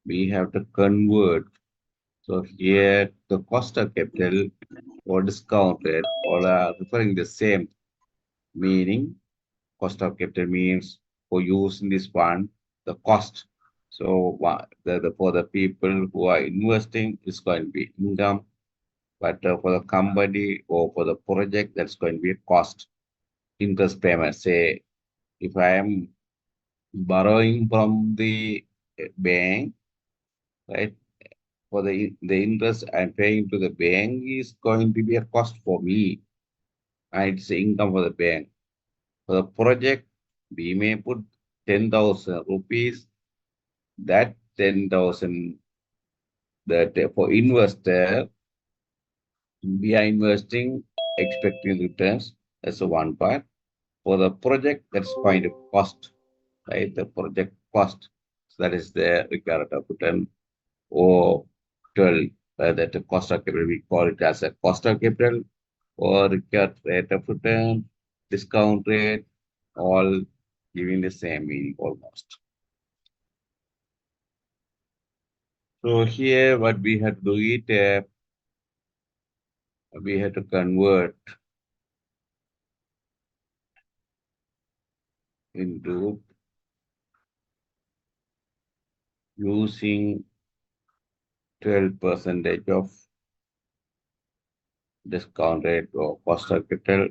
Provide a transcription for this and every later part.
we have to convert. So here the cost of capital or discount rate all are referring the same meaning. Cost of capital means for using this fund, the cost. So for the people who are investing, it's going to be income, but for the company or for the project, that's going to be a cost. Interest payment. Say if I am borrowing from the bank, right? For the interest I'm paying to the bank is going to be a cost for me, and it's income for the bank. For the project, we may put 10,000 rupees. That 10,000 that for investor, we are investing, expecting returns. That's the one part. For the project, that's going to cost, right? The project cost. So that is the required return or 12, that the cost of capital, we call it as a cost of capital or required rate of return, discount rate, all giving the same meaning almost. So here what we have to do it, we have to convert into using 12 percentage of discount rate or cost of capital.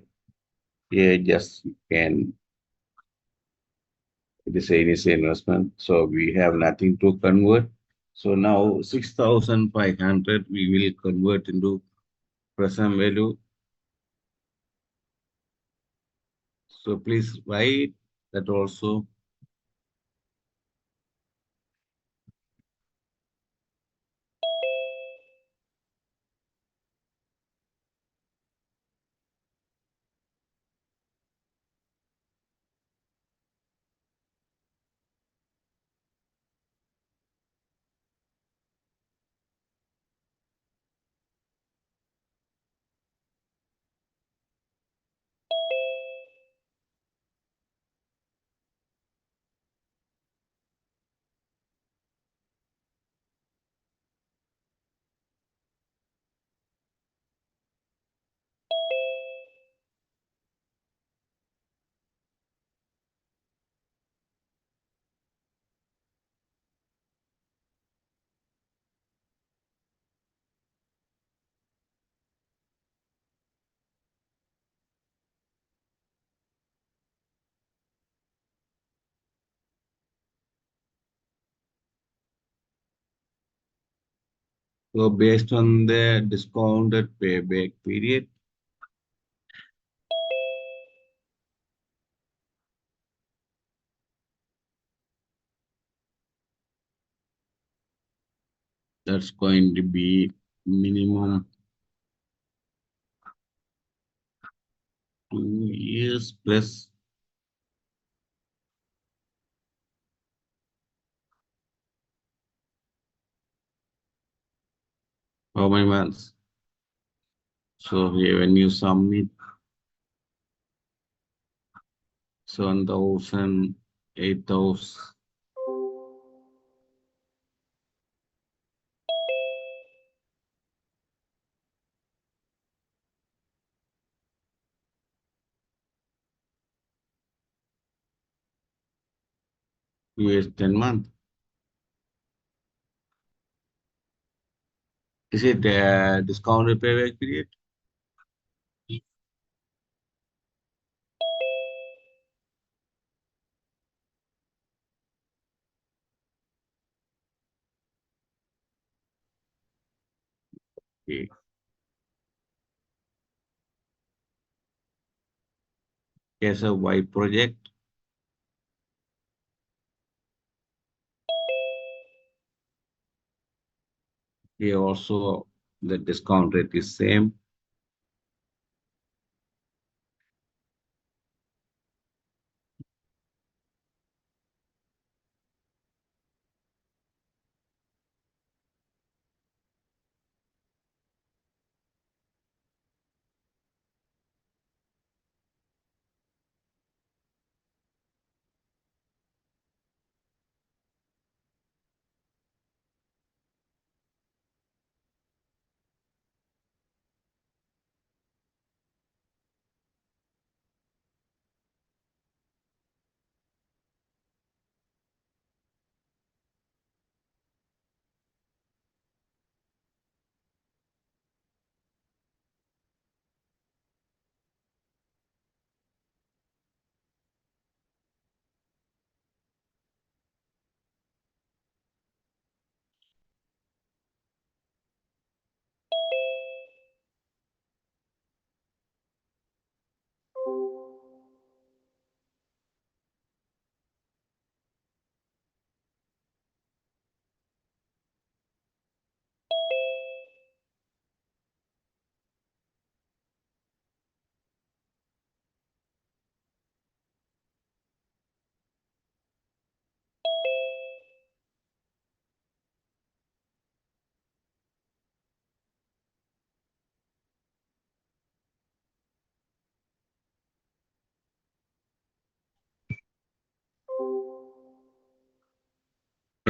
Here just you can, it is a initial investment. So we have nothing to convert. So now 6,500 we will convert into present value. So please write that also. So based on the discounted payback period, that's going to be minimum 2 years plus how many months? So here when you submit 7,000, 8,000, US 10 months. Is it a discounted payback period? Okay. As a Y project, here also the discount rate is same.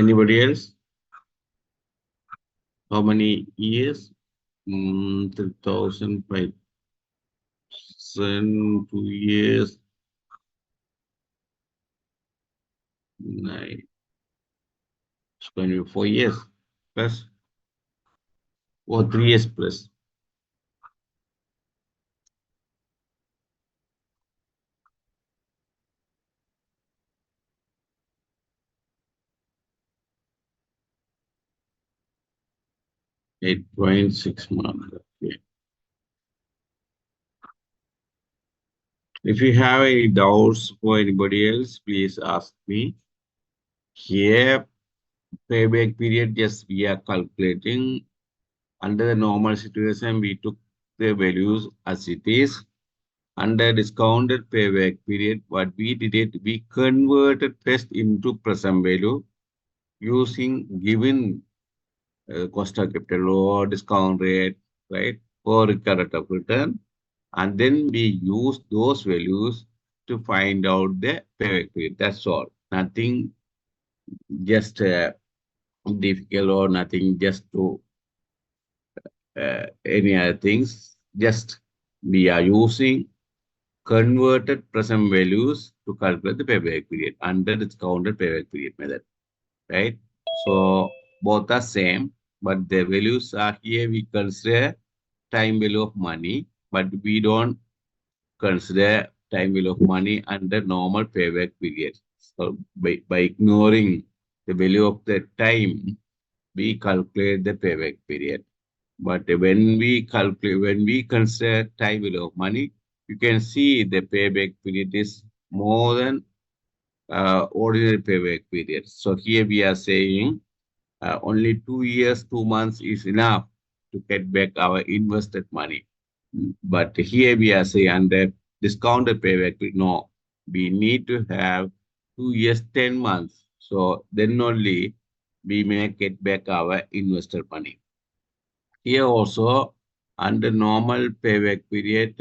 Anybody else? How many years? 3,500, 2 years, 9. It's going to be 4 years plus or 3 years plus. 8.6 months. Okay. If you have any doubts for anybody else, please ask me. Here, payback period, just we are calculating. Under the normal situation, we took the values as it is. Under discounted payback period, what we did it, we converted test into present value using given cost of capital or discount rate, right, or rate of return. And then we use those values to find out the payback period. That's all. Nothing just difficult or nothing just to any other things. Just we are using converted present values to calculate the payback period under discounted payback period method, right? So both are same, but the values are here we consider time value of money, but we don't consider time value of money under normal payback period. So by ignoring the value of the time, we calculate the payback period. But when we consider time value of money, you can see the payback period is more than ordinary payback period. So here we are saying only 2 years, 2 months is enough to get back our invested money. But here we are saying under discounted payback, no, we need to have 2 years, 10 months. So then only we may get back our invested money. Here also, under normal payback period,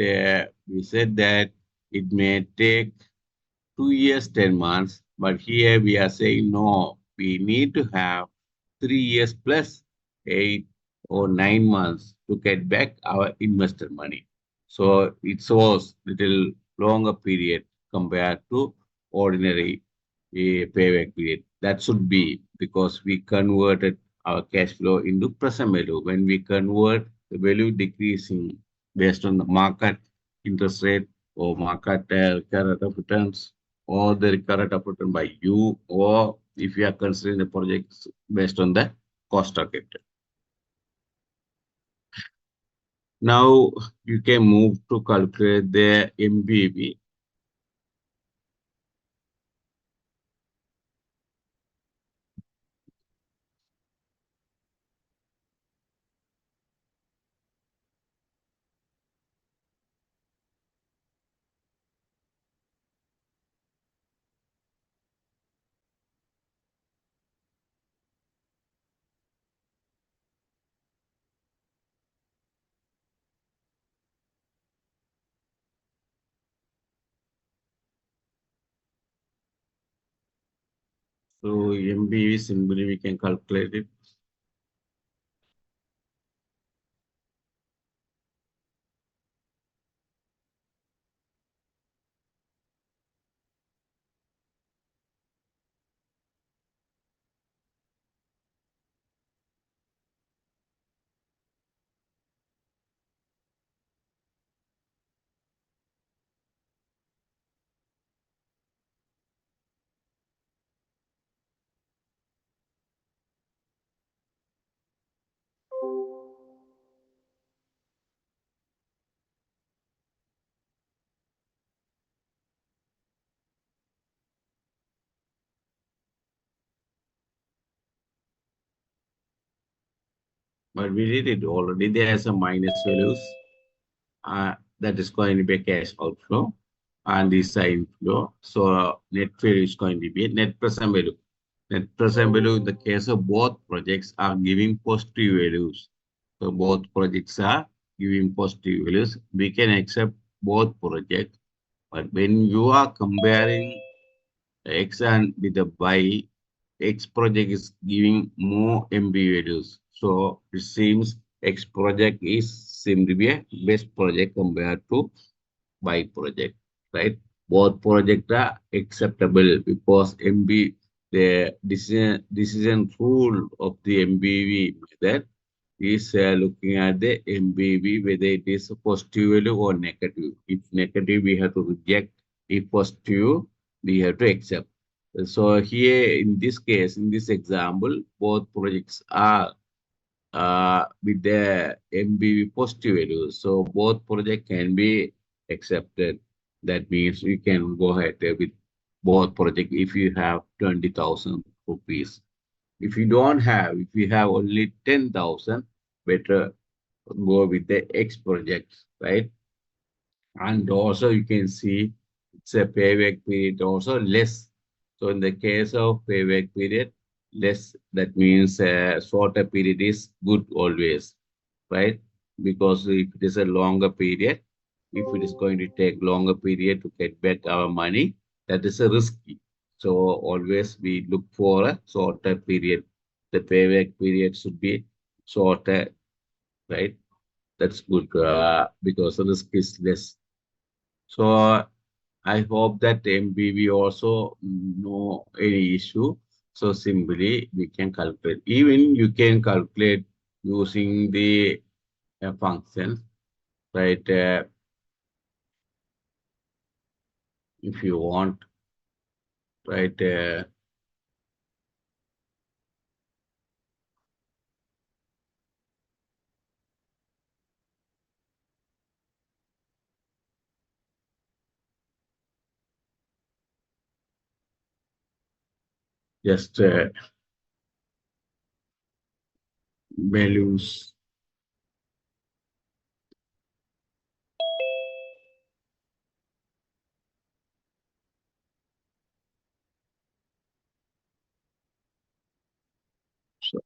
we said that it may take 2 years, 10 months. But here we are saying no, we need to have 3 years plus 8 or 9 months to get back our invested money. So it shows little longer period compared to ordinary payback period. That should be because we converted our cash flow into present value. When we convert the value decreasing based on the market interest rate or market rate of returns or the current of return by you, or if you are considering the projects based on the cost of capital. Now you can move to calculate the MBV. So MBV simply we can calculate it. But we did it already. There are some minus values. That is going to be a cash outflow. And this are inflow. So net value is going to be net present value. Net present value in the case of both projects are giving positive values. So both projects are giving positive values. We can accept both projects. But when you are comparing X and with the Y, X project is giving more MB values. So it seems X project is seem to be a best project compared to Y project, right? Both projects are acceptable because MB, the decision rule of the MBV method is looking at the MBV, whether it is positive value or negative. If negative, we have to reject. If positive, we have to accept. So here, in this case, in this example, both projects are with the MBV positive value. So both project can be accepted. That means you can go ahead with both project if you have 20,000 rupees. If you don't have, if you have only 10,000, better go with the X projects, right? And also you can see it's a payback period also less. So in the case of payback period, less, that means a shorter period is good always, right? Because if it is a longer period, if it is going to take longer period to get back our money, that is a risky. So always we look for a shorter period. The payback period should be shorter, right? That's good because the risk is less. So I hope that MBV also no any issue. So simply we can calculate. Even you can calculate using the function, right? If you want, right? Just values. So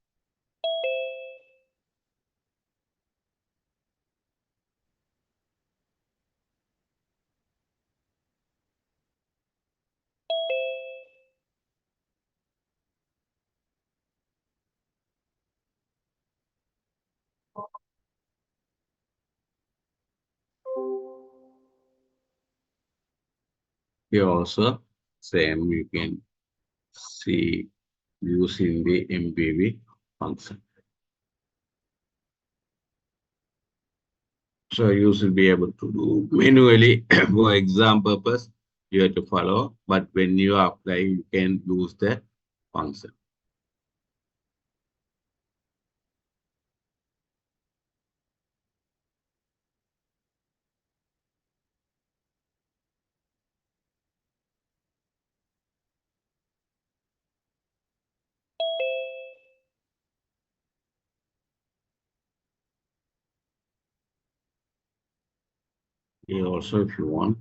here also same you can see using the MBV function. So you should be able to do manually for exam purpose. You have to follow, but when you apply, you can use the function. Here also, if you want,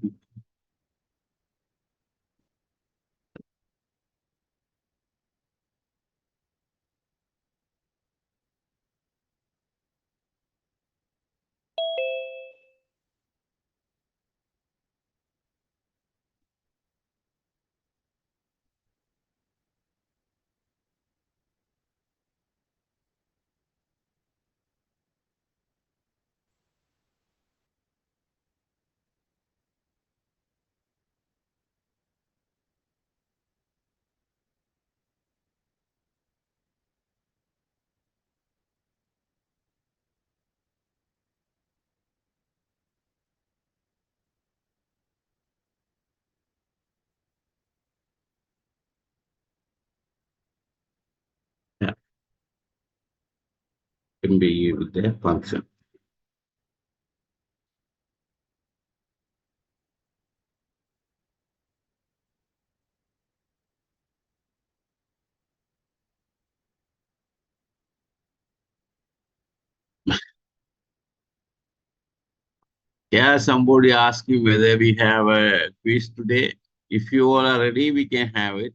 yeah, can be with the function. Yeah, somebody asked me whether we have a quiz today. If you all are ready, we can have it.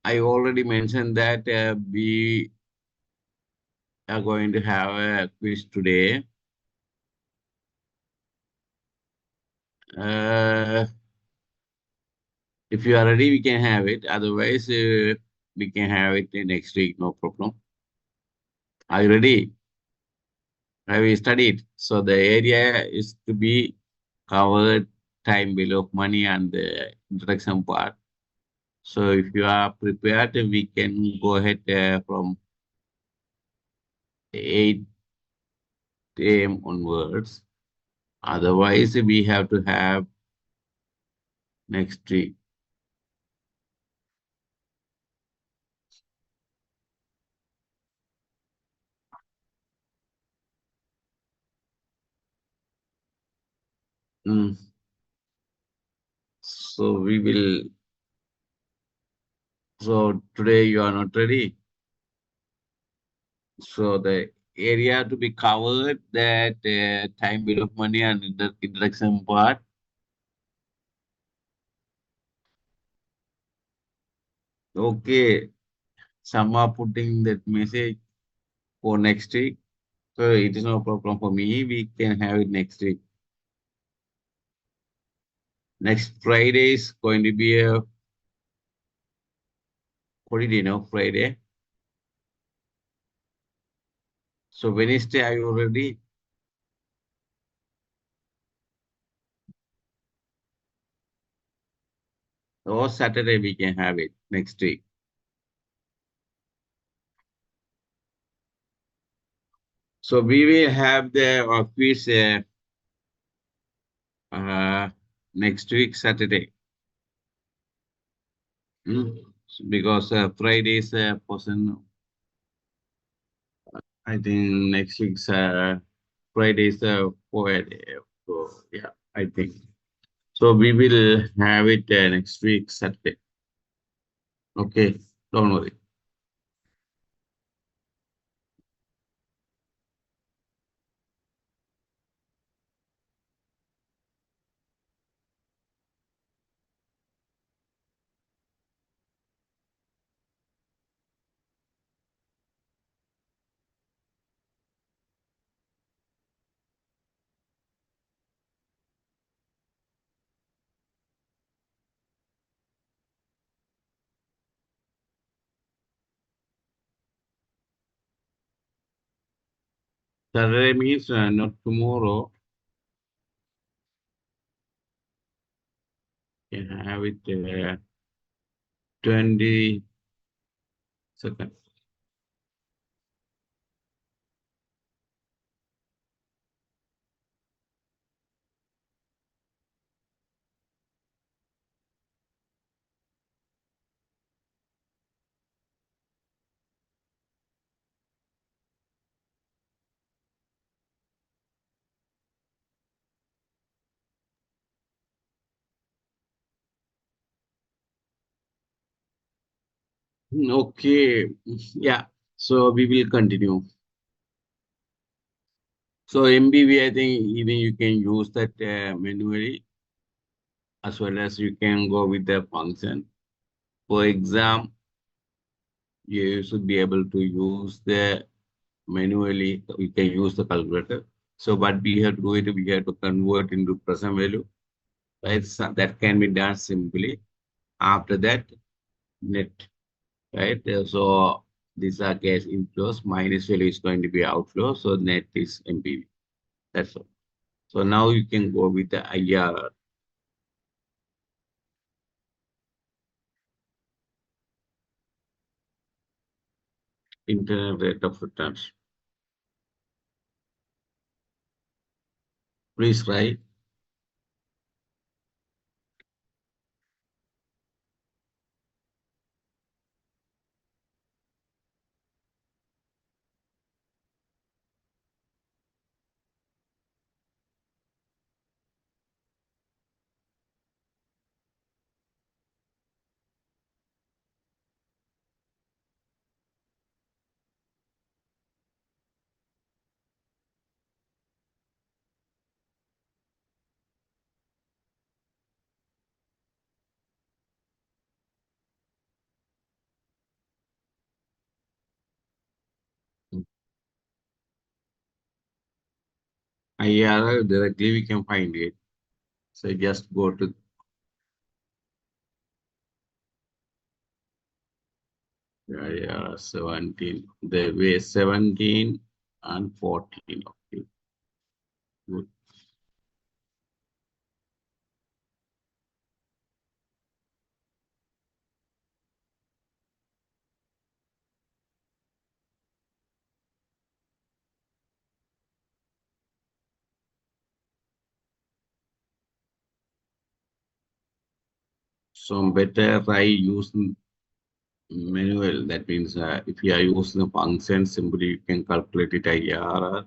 I already mentioned that we are going to have a quiz today. Uh, If you are ready, we can have it. Otherwise, we can have it next week. No problem. Are you ready? Have you studied? So the area is to be covered, time bill of money, and the introduction part. So if you are prepared, we can go ahead from 8 a.m. onwards. Otherwise, we have to have next week. Mm. So we will. So today you are not ready. So the area to be covered, that time bill of money and the introduction part. Okay, some are putting that message for next week. So it is no problem for me. We can have it next week. Next Friday is going to be a holiday, no Friday. So Wednesday, are you ready? Or Saturday we can have it next week. So we will have the office uh, next week, Saturday. Mm. Because Friday is person. I think next week's Friday is Friday. So yeah, I think. So we will have it next week, Saturday. Okay, don't worry. Saturday means not tomorrow. Can have it 22nd. Okay, yeah. So we will continue. So MBV, I think even you can use that manually as well as you can go with the function. For exam, you should be able to use the manually. We can use the calculator. So what we have to do it, we have to convert into present value. Right? So that can be done simply. After that, net. Right? So these are cash inflows. Minus value is going to be outflow. So net is MPV. That's all. So now you can go with the IRR, internal rate of returns. Please write. IRR directly we can find it. So just go to Yeah, 17. They weigh 17 and 14. Okay, good. So better I use manual. That means if you are using the function, simply you can calculate it IRR.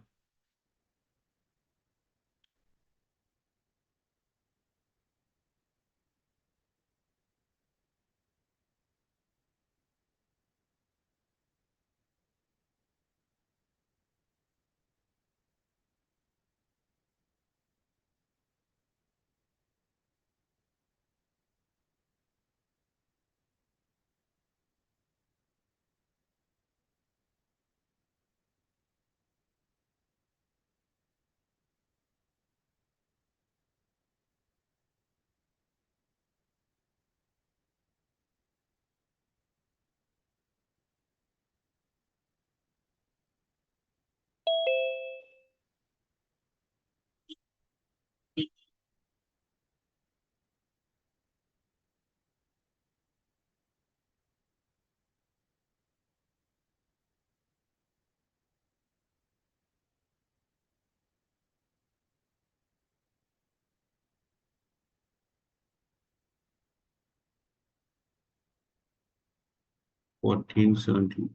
14, 17.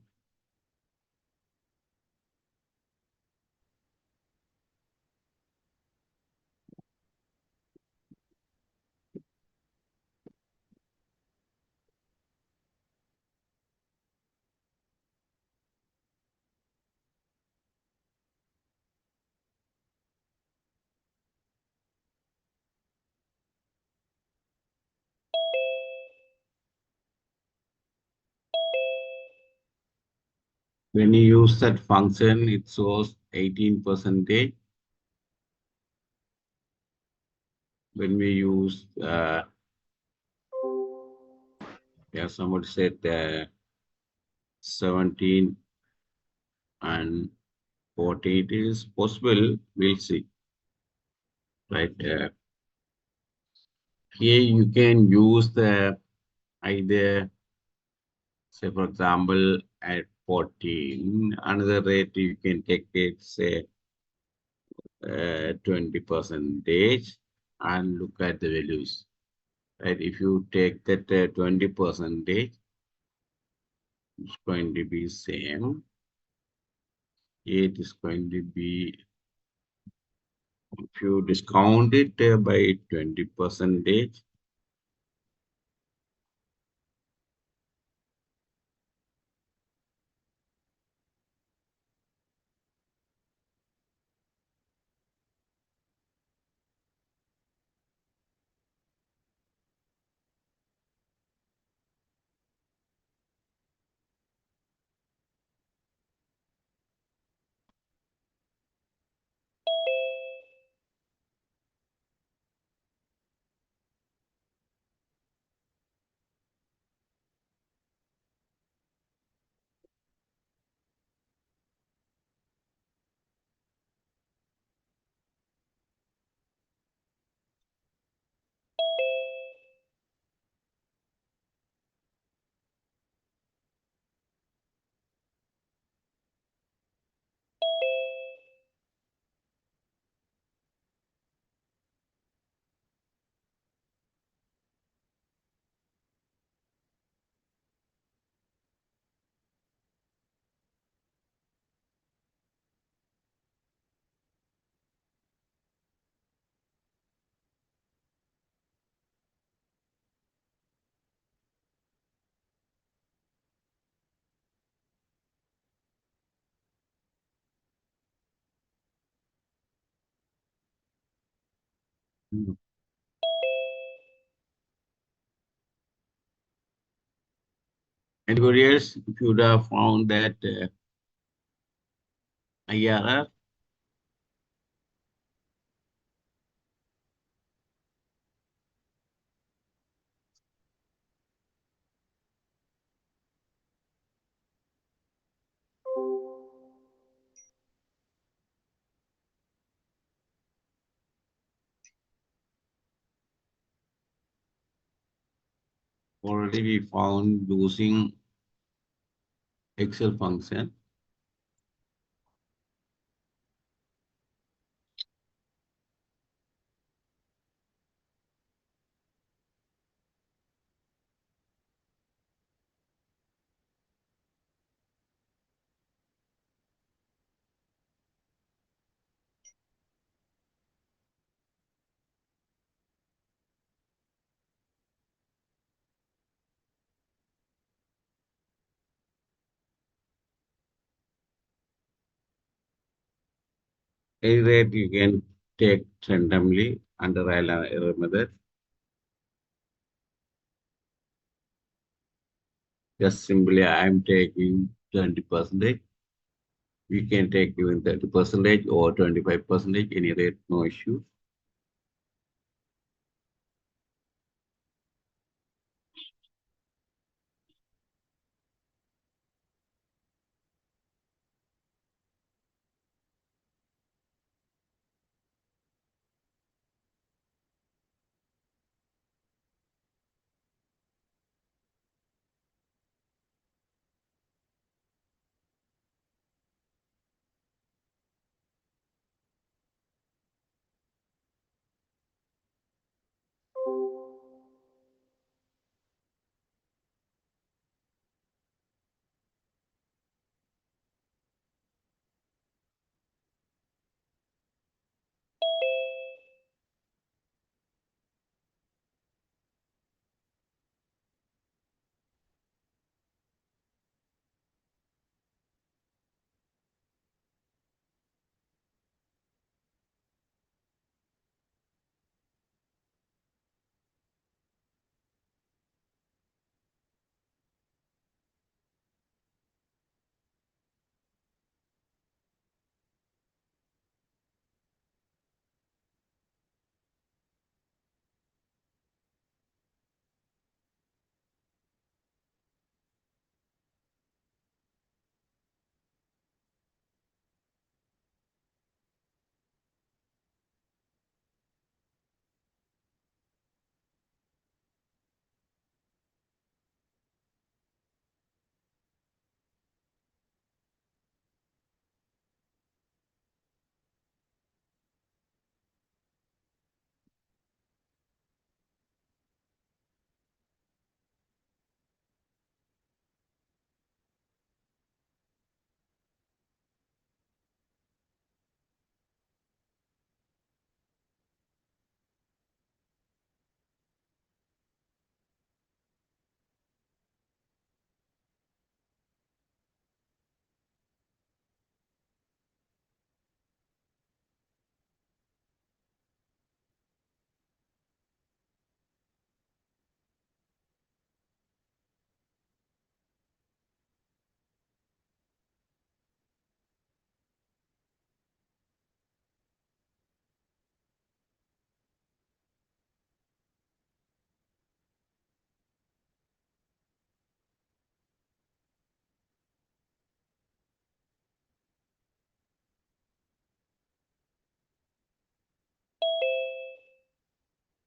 When you use that function, it shows 18 percentage. When we use, yeah, somebody said 17 and 40, it is possible. We'll see. Right. Here you can use the either, say, for example, at 14, another rate you can take it, say, 20 percentage and look at the values. Right. If you take that 20 percentage, it's going to be same. It is going to be, if you discount it by 20 percentage, anybody else, if you would have found that IRR, already we found using Excel function. Any rate you can take randomly under trial and error method. Just simply I'm taking 20%. We can take even 30% or 25%, any rate, no issue.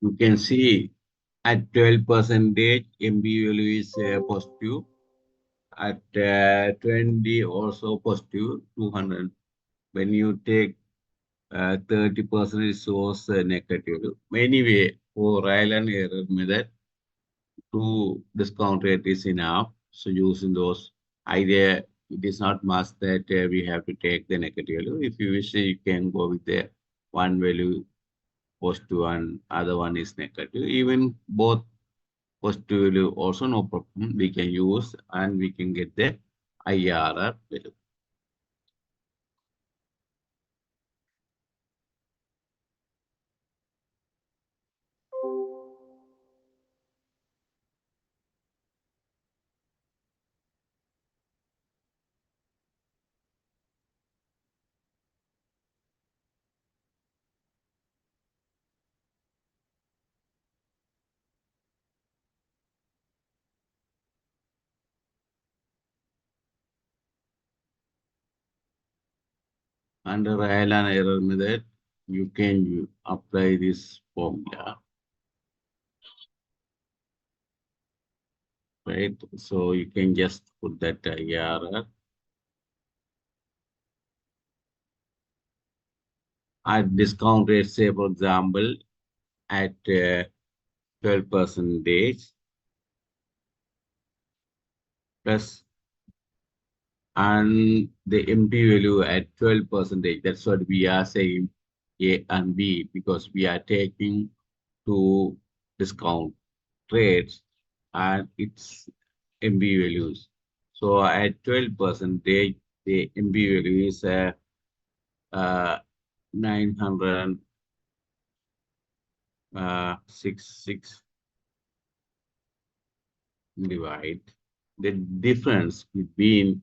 You can see at 12%, MB value is positive. At 20 also positive, 200. When you take 30%, it shows negative. Anyway, for trial and error method, to discount rate is enough. So using those idea, it is not must that we have to take the negative value. If you wish, you can go with the one value positive and other one is negative. Even both positive value also no problem. We can use and we can get the IRR value. Under trial and error method, you can apply this formula. right? So you can just put that here. At discount rate, say for example, at 12 percentage plus and the MP value at 12 percentage. That's what we are saying A and B because we are taking two discount rates and its MB values. So at 12 percentage, the MB value is uh, 966 divide the difference between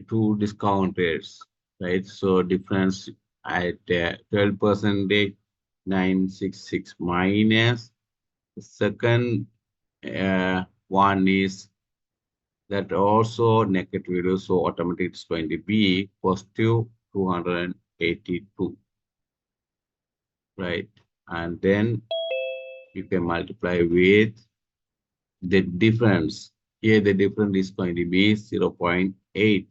two discount rates, right? So difference at 12 percentage, 966 minus the second one is that also negative value, so automatically it's going to be positive 282, right? And then you can multiply with the difference. Here the difference is going to be 0.8.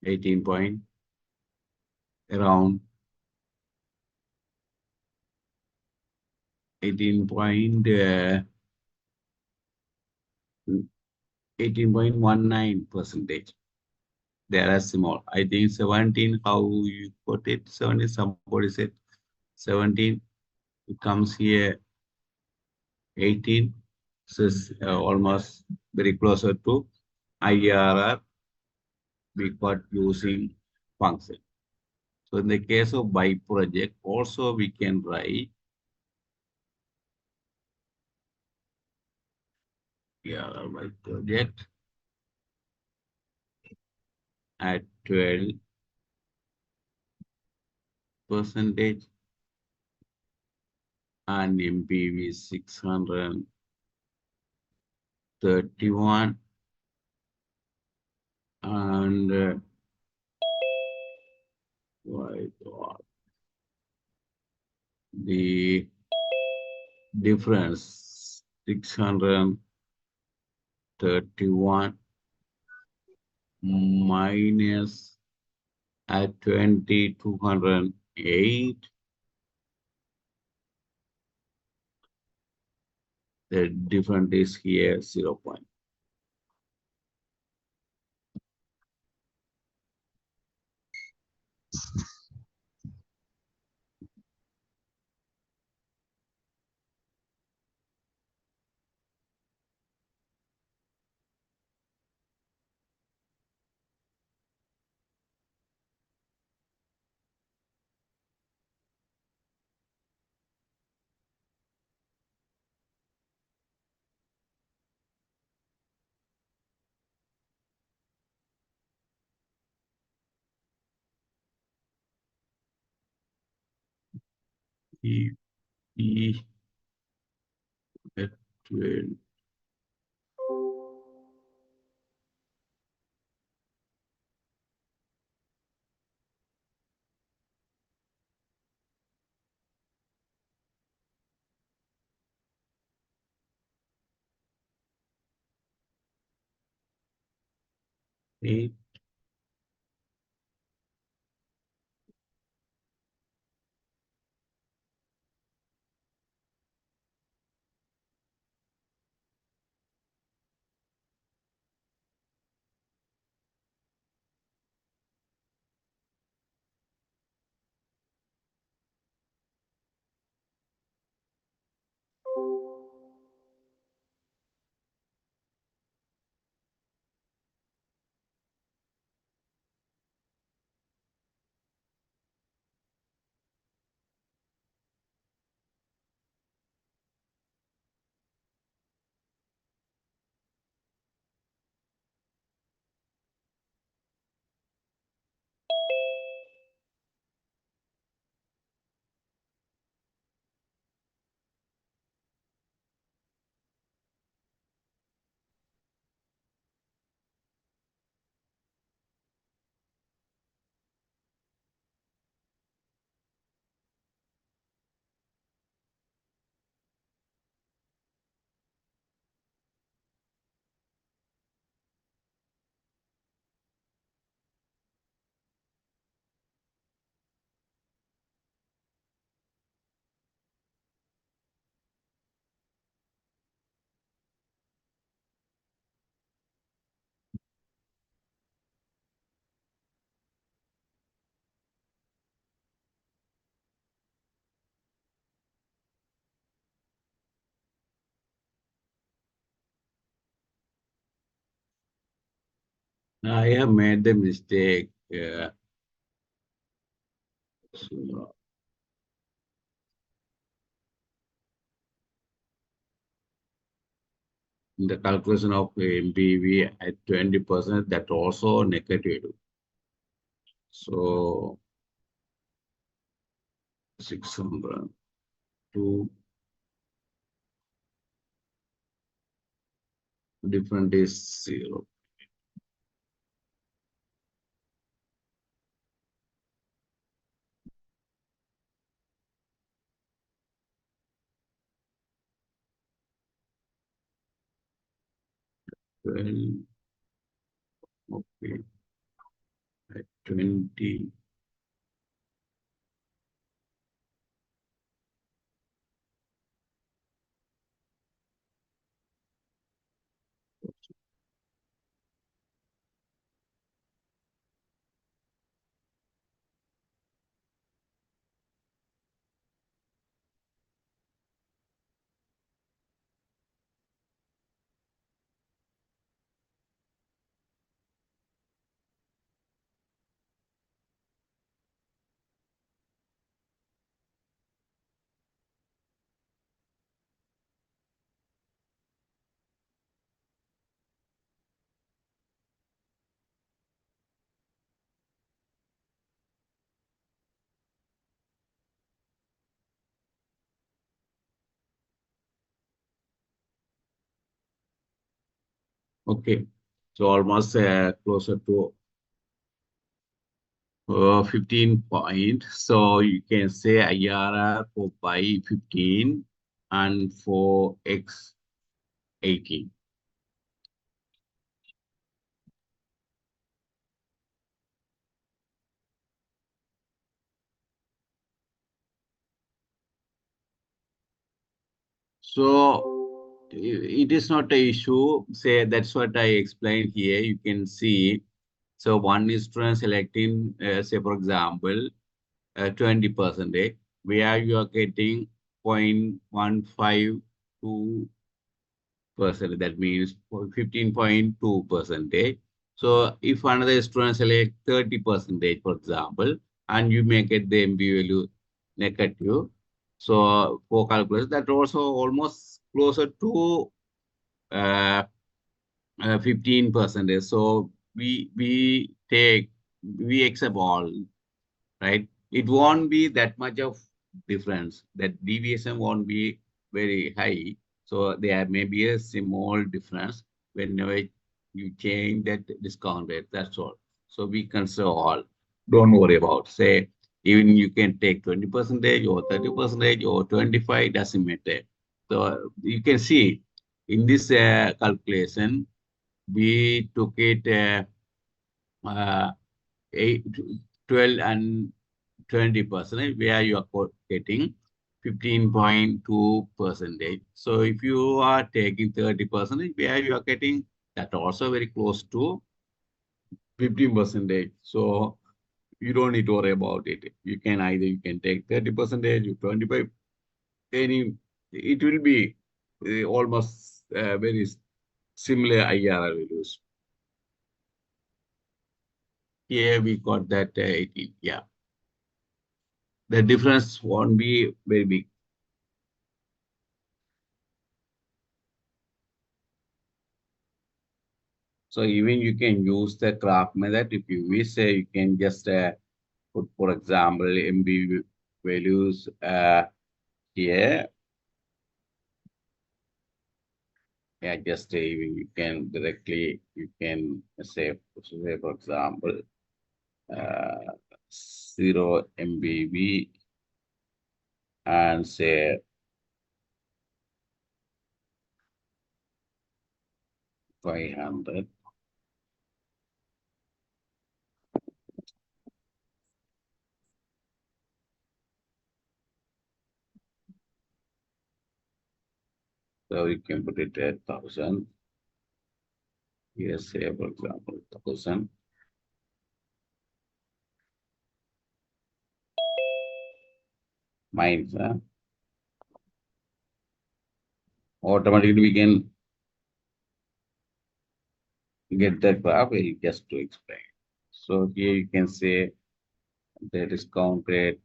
18 point around 18 point 18.19 percentage. There are small. I think 17, how you put it, 17, somebody said 17. It comes here 18. So it's almost very closer to IRR we got using function. So in the case of by project, also we can write IRR by project at 12 percentage and MPV 631 and the difference 631 minus at 20 208. The difference is here 0 point. E, E at 12, 8, I have made the mistake. So in the calculation of MPV at 20%, that also negative. So 600 to different is 0. Well, okay, at 20. Okay, so almost closer to 15 point. So you can say IRR for pi 15 and for x 18. So it is not a issue. Say that's what I explained here. You can see. So one is selecting, say for example, 20%, where you are getting 0.152%. That means 15.2%. So if another student select 30%, for example, and you make it the MB value negative, so for calculus, that also almost closer to uh, 15%. So we accept all, right? It won't be that much of difference. That deviation won't be very high. So there may be a small difference whenever you change that discount rate. That's all. So we consider all. Don't worry about. Say even you can take 20% or 30% or 25, doesn't matter. So you can see in this calculation, we took it uh, 8, 12 and 20%, where you are getting 15.2 percentage. So if you are taking 30%, where you are getting that also very close to 15 percentage. So you don't need to worry about it. You can either you can take 30 percentage, you 25, any it will be almost very similar IRR values. Here we got that 18. Yeah, the difference won't be very big. So even you can use the graph method if you wish. You can just put, for example, MB values here. Yeah, just you can directly, you can say for example, uh, 0 MBV and say 500. So you can put it at 1,000. Yes, say for example, 1,000. Minus, automatically we can get that bar, we'll just to explain. So here you can say the discount rate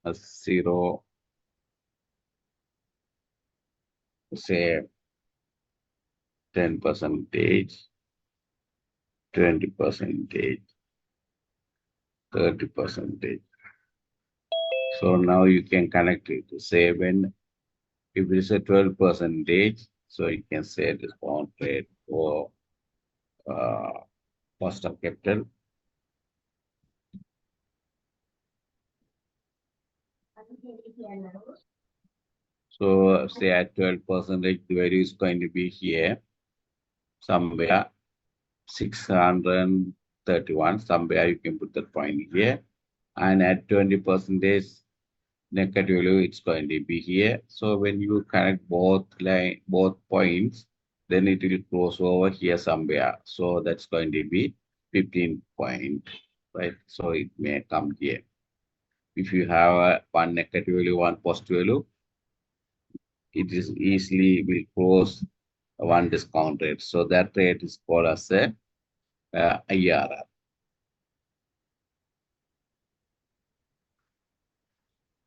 as 0, say 10 percentage, 20 percentage, 30 percentage. So now you can connect it to say when if it is a 12 percentage, so you can say discount rate for uh, cost of capital. So say at 12 percentage, the value is going to be here somewhere 631. Somewhere you can put that point here. And at 20 percentage negative value, it's going to be here. So when you connect both points, then it will cross over here somewhere. So that's going to be 15 point, right? So it may come here. If you have one negative value, one positive value, it is easily will cross one discount rate. So that rate is called as a IRR.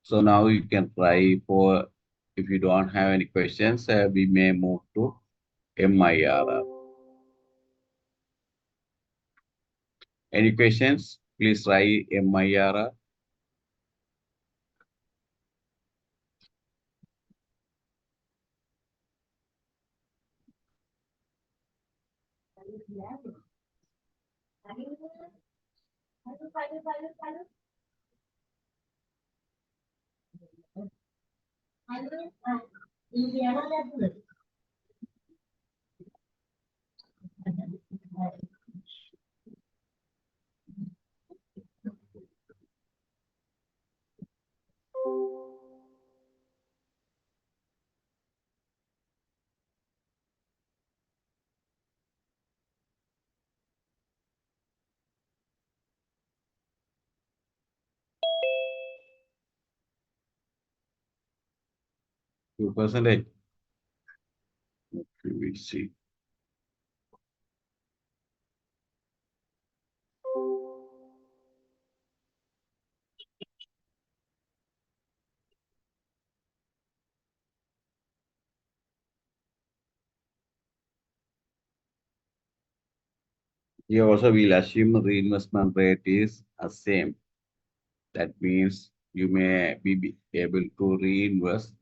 So now you can try for, if you don't have any questions, we may move to MIRR. Any questions? Please try MIRR. Two percentage. We see. Here also we'll assume reinvestment rate is the same. That means you may be able to reinvest.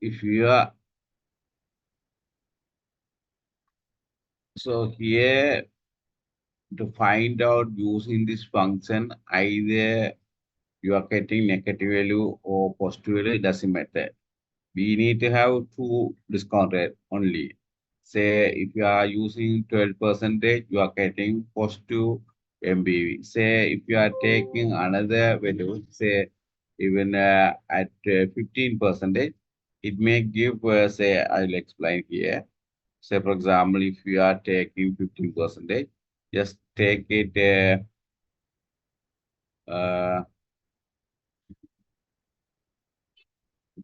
If you are, so here to find out using this function, either you are getting negative value or positive value, it doesn't matter. We need to have two discount rate only. Say if you are using 12 percentage, you are getting positive MBV. Say if you are taking another value, say even at 15 percentage, it may give, say, I'll explain here. Say for example, if you are taking 15 percentage, just take it,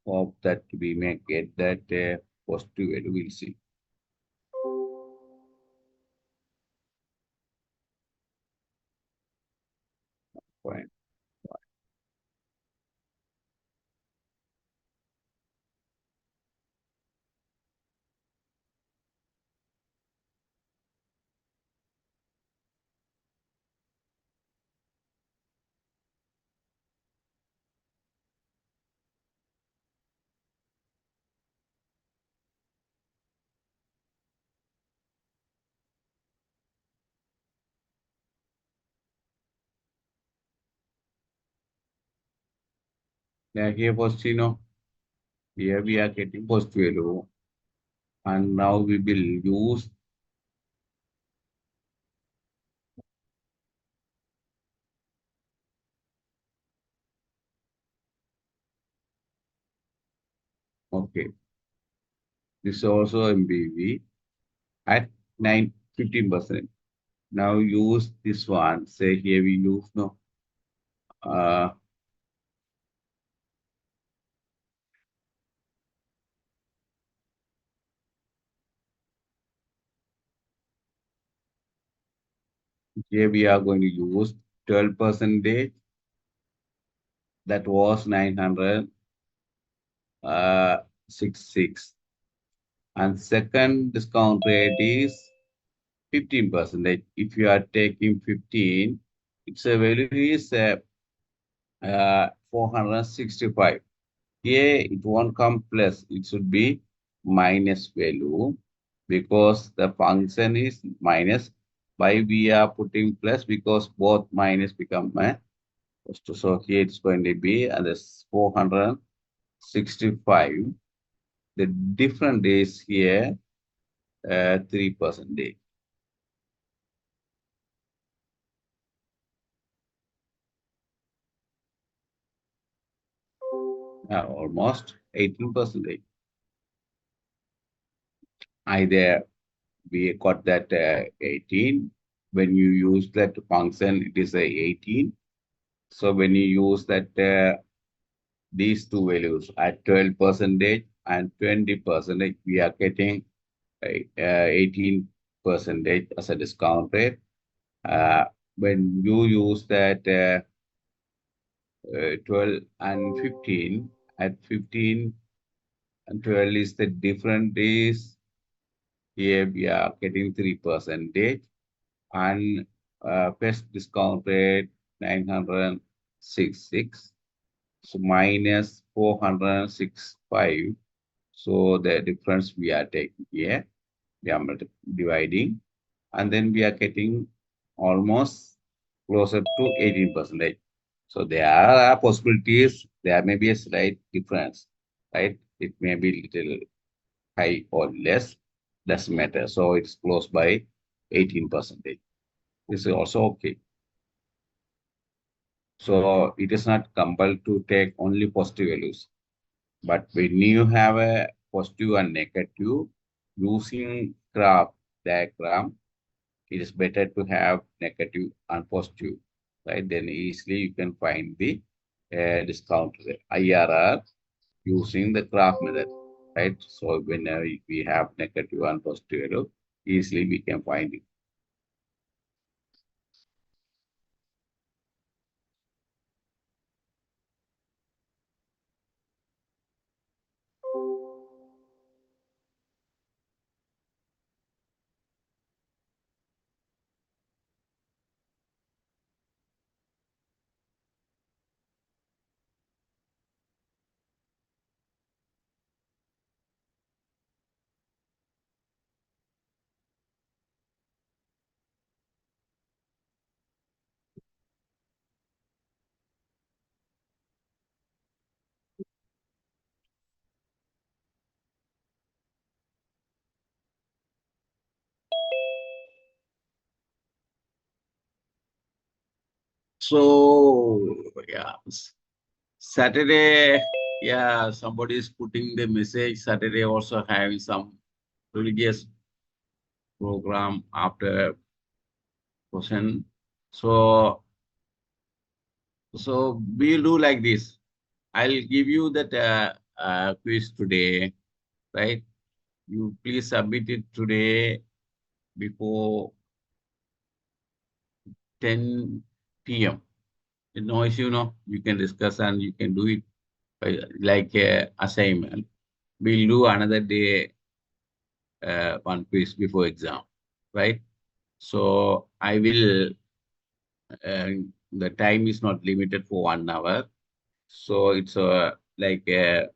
hope that we may get that positive value, we'll see. Fine. Here positive, no? Here we are getting positive value. And now we will use, okay, this is also MBV at 15%. Now use this one. Say here we use, no, uh, here we are going to use 12 percentage. That was 966. And second discount rate is 15%. If you are taking 15, its a value is 465. Here it won't come plus, it should be minus value because the function is minus. Why we are putting plus? Because both minus become a positive. So here it's going to be and this 465. The difference is here 3%. Almost 18%. Either we got that 18. When you use that function, it is a 18. So when you use that these two values at 12% and 20%, we are getting 18% as a discount rate. When you use that 12 and 15, at 15 and 12 is the difference is here we are getting 3%, and best discount rate 966, so minus 465. So the difference we are taking here, we are dividing, and then we are getting almost closer to 18%. So there are possibilities, there may be a slight difference, right? It may be little high or less, doesn't matter. So it's close by 18%. This is also okay. So it is not compelled to take only positive values. But when you have a positive and negative, using graph diagram, it is better to have negative and positive, right? Then easily you can find the discount rate, IRR, using the graph method, right? So whenever we have negative and positive value, easily we can find it. So yeah, Saturday, yeah, somebody is putting the message. Saturday also having some religious program after question. So, so we'll do like this. I'll give you that quiz today, right? You please submit it today before 10 p.m. No issue, no. You can discuss and you can do it like assignment. We'll do another day one quiz before exam, right? So I will, the time is not limited for 1 hour. So it's like a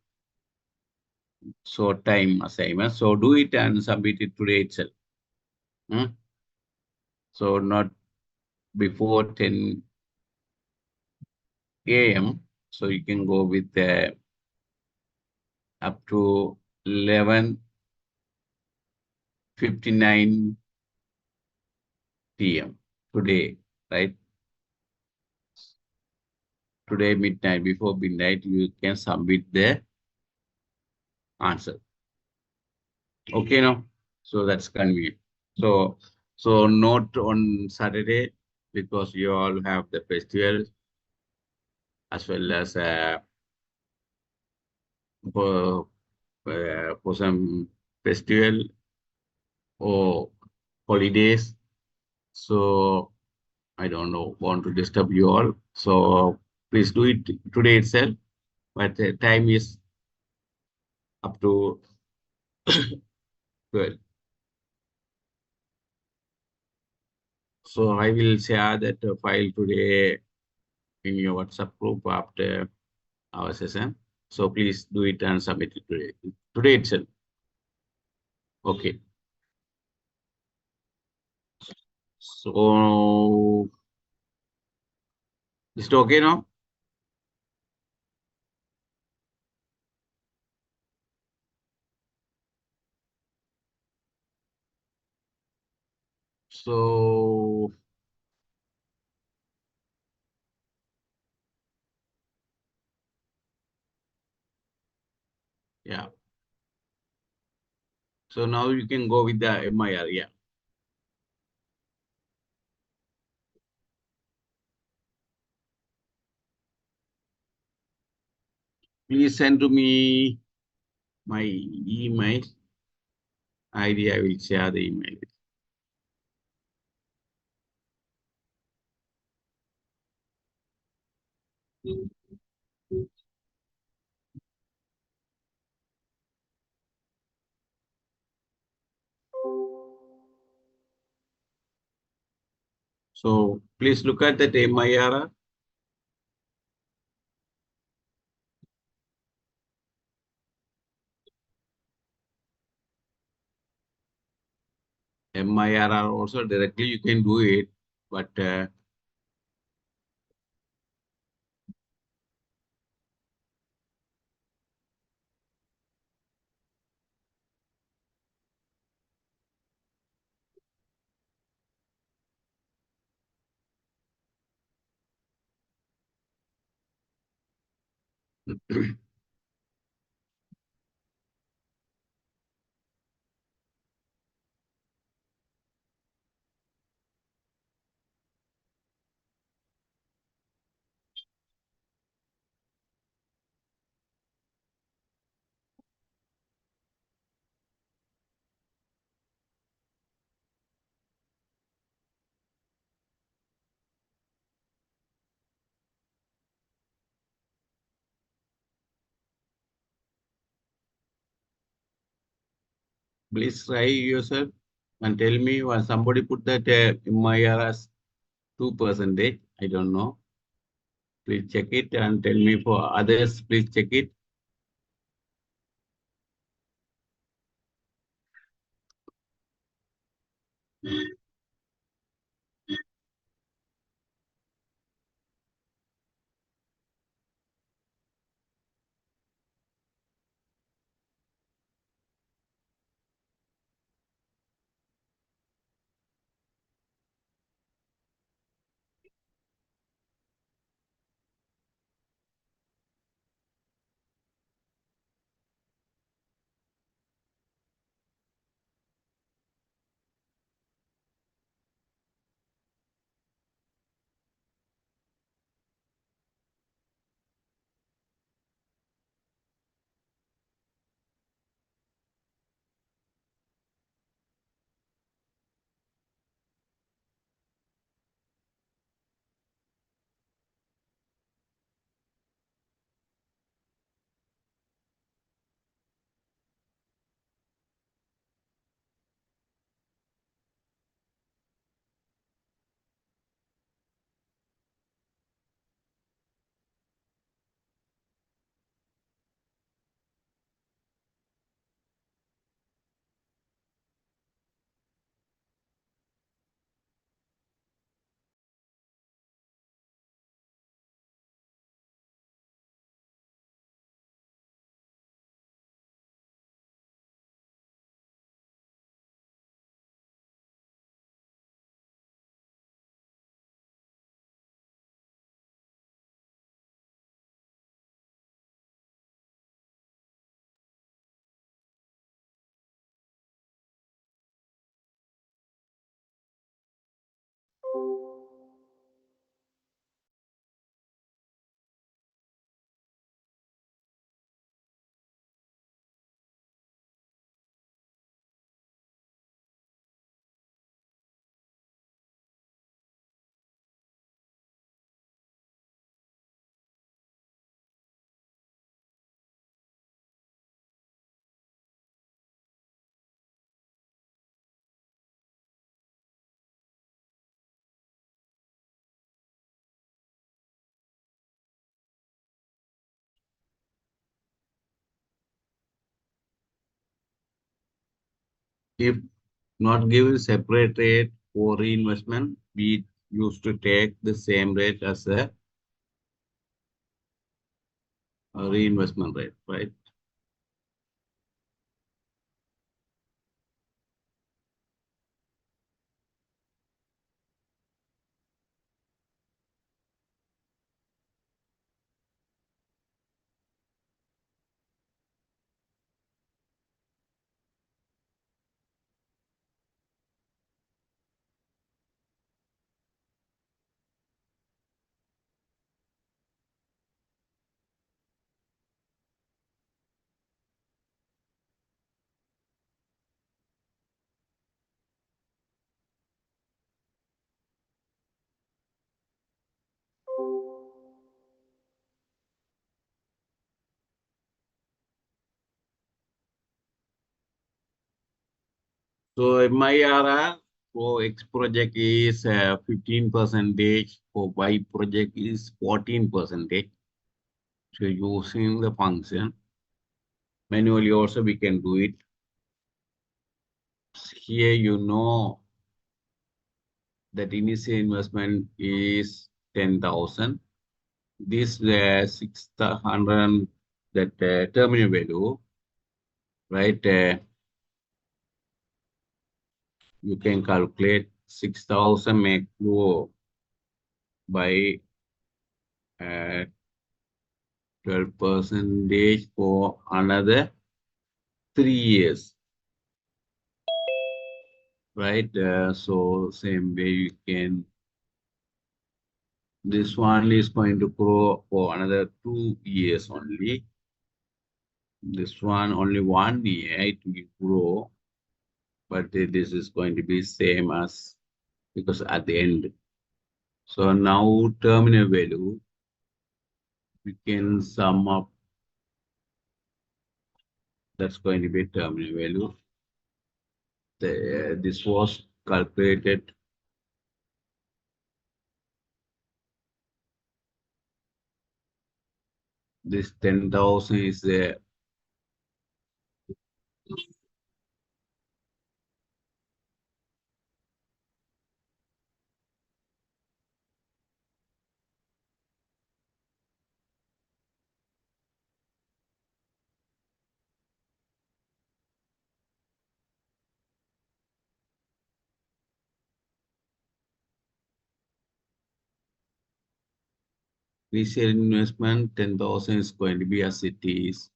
short time assignment. So do it and submit it today itself. Hmm? So not before 10 a.m. So you can go with up to 11:59 p.m. today, right? Today midnight, before midnight, you can submit the answer. Okay, no? So that's convenient. So not on Saturday because you all have the festival as well as for for some festival or holidays. So I don't know, want to disturb you all. So please do it today itself. But the time is up to 12. So I will share that file today in your WhatsApp group after our session. So please do it and submit it today. Today itself. Okay. So is it okay now? So yeah. So now you can go with the MIR. Yeah. Please send to me my email ID. I will share the email. So please look at that MIR. MIR also directly you can do it, but please try yourself and tell me when somebody put that MIR as 2%. I don't know. Please check it and tell me for others. Please check it. If not given separate rate for reinvestment, we used to take the same rate as a reinvestment rate, right? So MIRR for X project is 15 percentage, for Y project is 14 percentage. So using the function, manually also we can do it. Here you know that initial investment is 10,000. This 600, that terminal value, right? You can calculate 6,000 may grow by 12 percentage for another 3 years, right? So same way you can, this one is going to grow for another 2 years only. This one only 1 year it will grow, but this is going to be same as, because at the end. So now terminal value, we can sum up, that's going to be terminal value. This was calculated, this 10,000 is the initial investment, 10,000 is going to be as it is.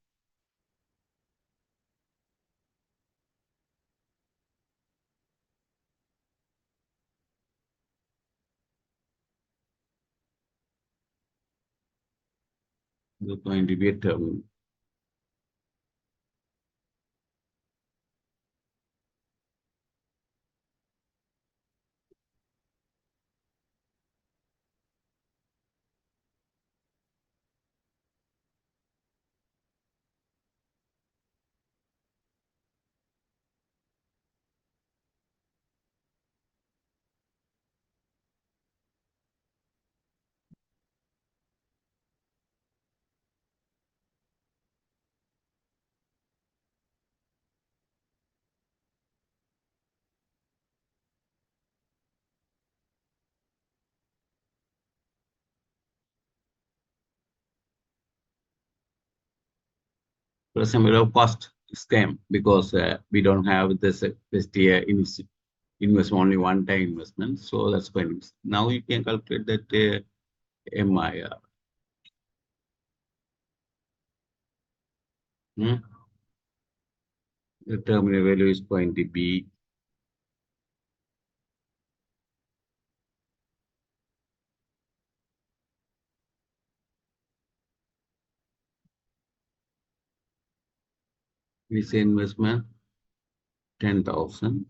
It's going to be a terminal. For example, cost scam, because we don't have this first year investment, only one time investment. So that's going to be, now you can calculate that MIR. The terminal value is going to be this investment 10,000,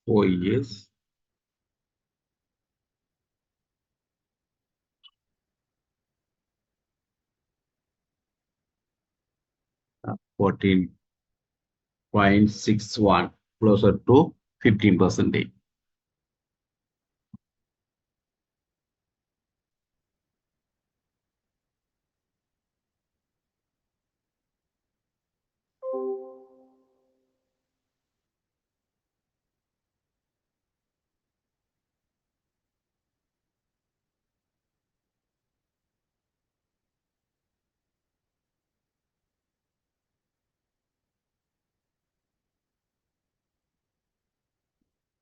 4 years, 14.61, closer to 15 percentage.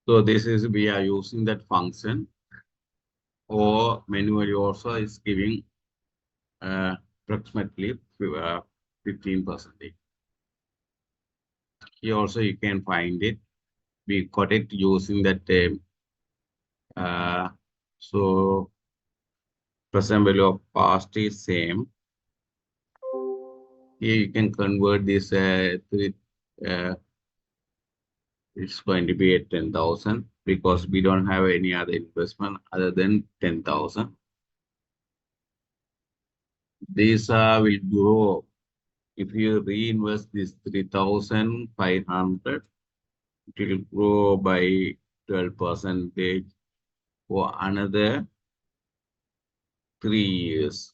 So this is we are using that function, or manually also is giving approximately 15%. Here also you can find it. We got it using that so present value of past is same. Here you can convert this uh, it's going to be at 10,000 because we don't have any other investment other than 10,000. These will grow if you reinvest this 3,500. It will grow by 12% for another 3 years.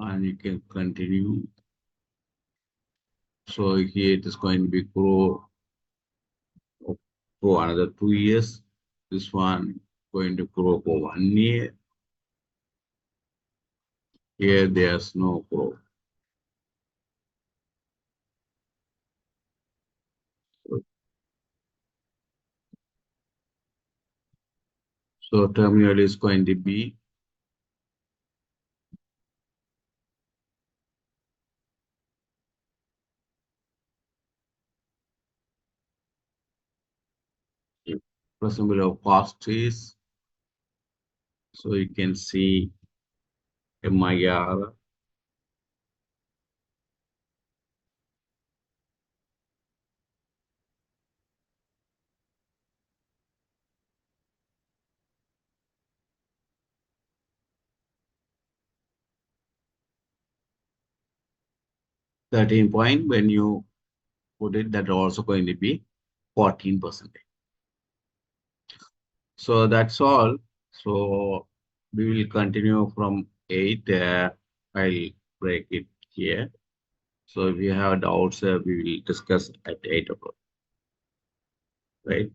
And you can continue. So here it is going to be grow for another 2 years. This one going to grow for 1 year. Here there's no growth. So terminal is going to be present value of cost is, so you can see MIR 13 point. When you put it, that also going to be 14%. So that's all. So we will continue from 8. I'll break it here. So if you have doubts, we will discuss at 8 o'clock, right?